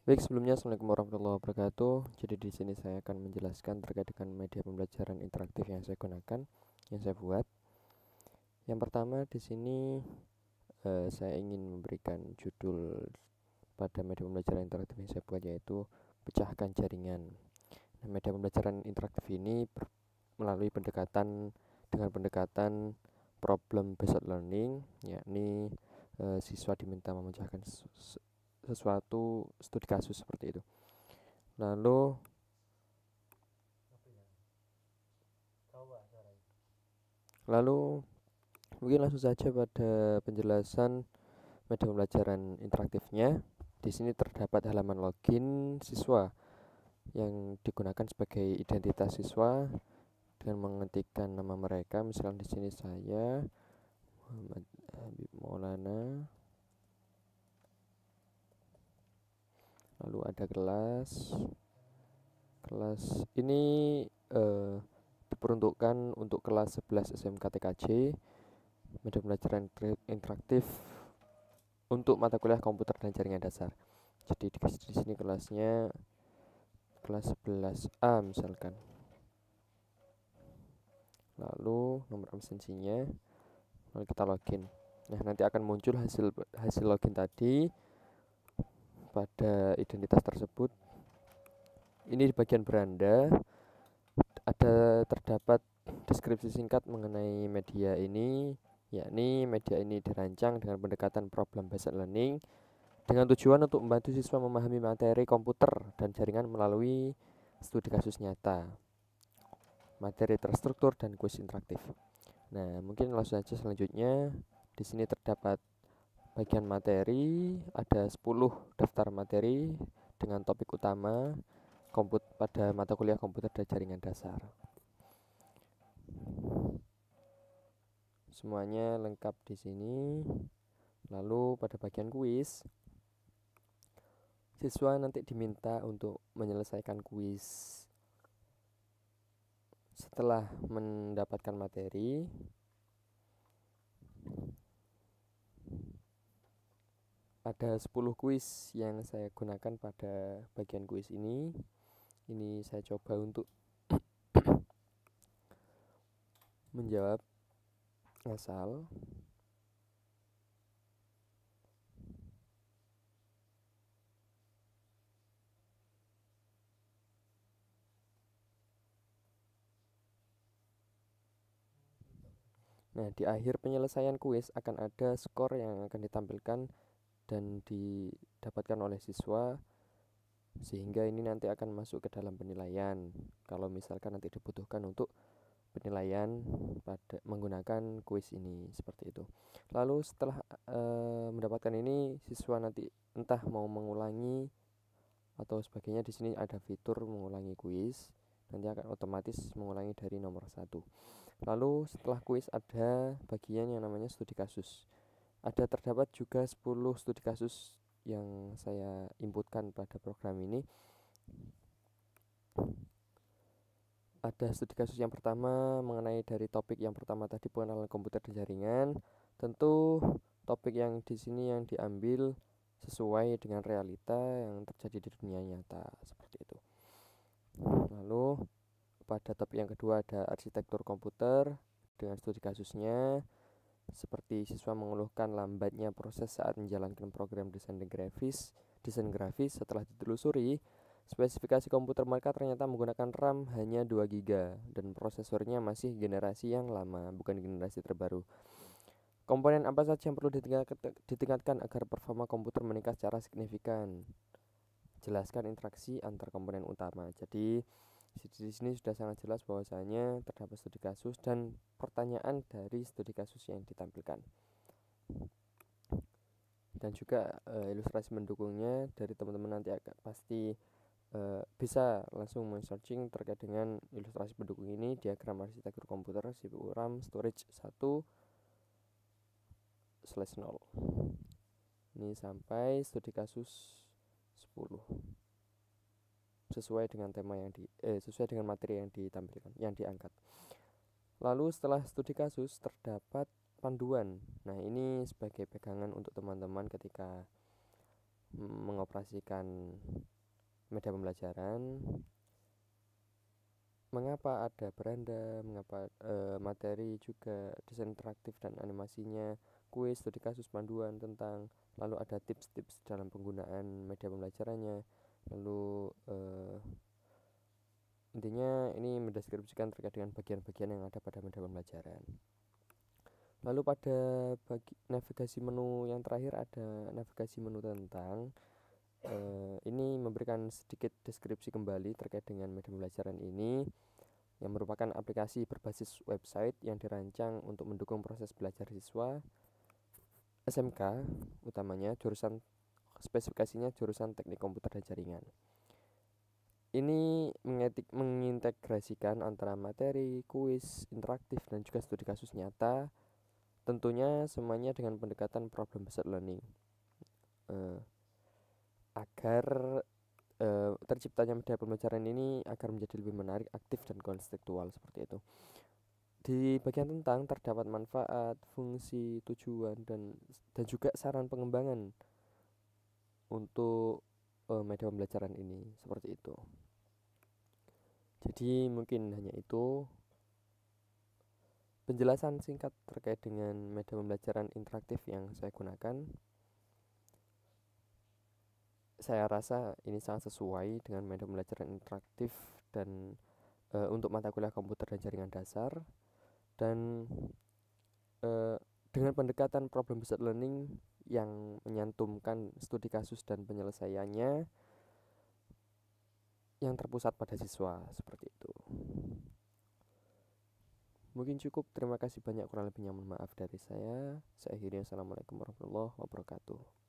Baik, sebelumnya Assalamualaikum warahmatullahi wabarakatuh. Jadi di sini saya akan menjelaskan terkait dengan media pembelajaran interaktif yang saya gunakan, yang saya buat. Yang pertama di sini saya ingin memberikan judul pada media pembelajaran interaktif yang saya buat, yaitu pecahkan jaringan. Nah, media pembelajaran interaktif ini melalui pendekatan problem based learning, yakni siswa diminta memecahkan sesuatu studi kasus seperti itu. Lalu mungkin langsung saja pada penjelasan media pembelajaran interaktifnya. Di sini terdapat halaman login siswa yang digunakan sebagai identitas siswa dengan mengetikkan nama mereka. Misalnya di sini saya Muhammad Habib Maulana. Lalu ada kelas. Kelas ini diperuntukkan untuk kelas 11 SMK TKJ. Media pembelajaran interaktif untuk mata kuliah komputer dan jaringan dasar. Jadi di sini kelasnya kelas 11A misalkan. Lalu nomor absensinya, lalu kita login. Nah, nanti akan muncul hasil login tadi pada identitas tersebut. Ini di bagian beranda terdapat deskripsi singkat mengenai media ini, yakni media ini dirancang dengan pendekatan problem based learning dengan tujuan untuk membantu siswa memahami materi komputer dan jaringan melalui studi kasus nyata, materi terstruktur, dan kuis interaktif. Nah, mungkin langsung saja selanjutnya. Di sini terdapat bagian materi, ada 10 daftar materi dengan topik utama pada mata kuliah komputer dan jaringan dasar. Semuanya lengkap di sini. Lalu pada bagian kuis, siswa nanti diminta untuk menyelesaikan kuis. Setelah mendapatkan materi, ada 10 kuis yang saya gunakan pada bagian kuis ini. Ini saya coba untuk menjawab asal. Nah, di akhir penyelesaian kuis akan ada skor yang akan ditampilkan dan didapatkan oleh siswa, sehingga ini nanti akan masuk ke dalam penilaian kalau misalkan nanti dibutuhkan untuk penilaian pada menggunakan kuis ini, seperti itu. Lalu setelah mendapatkan ini, siswa nanti entah mau mengulangi atau sebagainya. Di sini ada fitur mengulangi kuis, nanti akan otomatis mengulangi dari nomor 1. Lalu setelah kuis ada bagian yang namanya studi kasus. Terdapat juga 10 studi kasus yang saya inputkan pada program ini. Ada studi kasus yang pertama mengenai dari topik yang pertama tadi, pengenalan komputer dan jaringan. Tentu topik yang di sini yang diambil sesuai dengan realita yang terjadi di dunia nyata, seperti itu. Lalu pada topik yang kedua ada arsitektur komputer dengan studi kasusnya, seperti siswa mengeluhkan lambatnya proses saat menjalankan program desain grafis. Setelah ditelusuri, spesifikasi komputer mereka ternyata menggunakan RAM hanya 2 GB dan prosesornya masih generasi yang lama, bukan generasi terbaru. Komponen apa saja yang perlu ditingkatkan agar performa komputer meningkat secara signifikan? Jelaskan interaksi antar komponen utama. Jadi di sini sudah sangat jelas bahwasanya terdapat studi kasus dan pertanyaan dari studi kasus yang ditampilkan. Dan juga ilustrasi mendukungnya dari teman-teman nanti pasti bisa langsung men-searching terkait dengan ilustrasi pendukung ini, diagram arsitektur komputer, CPU, RAM, storage 1/0. Ini sampai studi kasus 10. Sesuai dengan tema yang sesuai dengan materi yang ditampilkan, yang diangkat. Lalu setelah studi kasus terdapat panduan. Nah, ini sebagai pegangan untuk teman-teman ketika mengoperasikan media pembelajaran, mengapa ada beranda, mengapa materi juga desain interaktif dan animasinya, kuis, studi kasus, panduan tentang, lalu ada tips-tips dalam penggunaan media pembelajarannya, lalu intinya ini mendeskripsikan terkait dengan bagian-bagian yang ada pada media pembelajaran. Lalu pada navigasi menu yang terakhir ada navigasi menu tentang ini memberikan sedikit deskripsi kembali terkait dengan media pembelajaran ini, yang merupakan aplikasi berbasis website yang dirancang untuk mendukung proses belajar siswa SMK, utamanya jurusan spesifikasinya jurusan Teknik Komputer dan Jaringan. Ini mengintegrasikan antara materi, kuis, interaktif, dan juga studi kasus nyata. Tentunya semuanya dengan pendekatan problem based learning, agar terciptanya media pembelajaran ini agar menjadi lebih menarik, aktif, dan konstekstual seperti itu. Di bagian tentang terdapat manfaat, fungsi, tujuan, dan juga saran pengembangan untuk media pembelajaran ini seperti itu. Jadi mungkin hanya itu penjelasan singkat terkait dengan media pembelajaran interaktif yang saya gunakan. Saya rasa ini sangat sesuai dengan media pembelajaran interaktif dan untuk mata kuliah komputer dan jaringan dasar, dan dengan pendekatan problem based learning yang menyantumkan studi kasus dan penyelesaiannya yang terpusat pada siswa seperti itu. Mungkin cukup, terima kasih banyak, kurang lebihnya mohon maaf dari saya. Saya akhiri, assalamualaikum warahmatullahi wabarakatuh.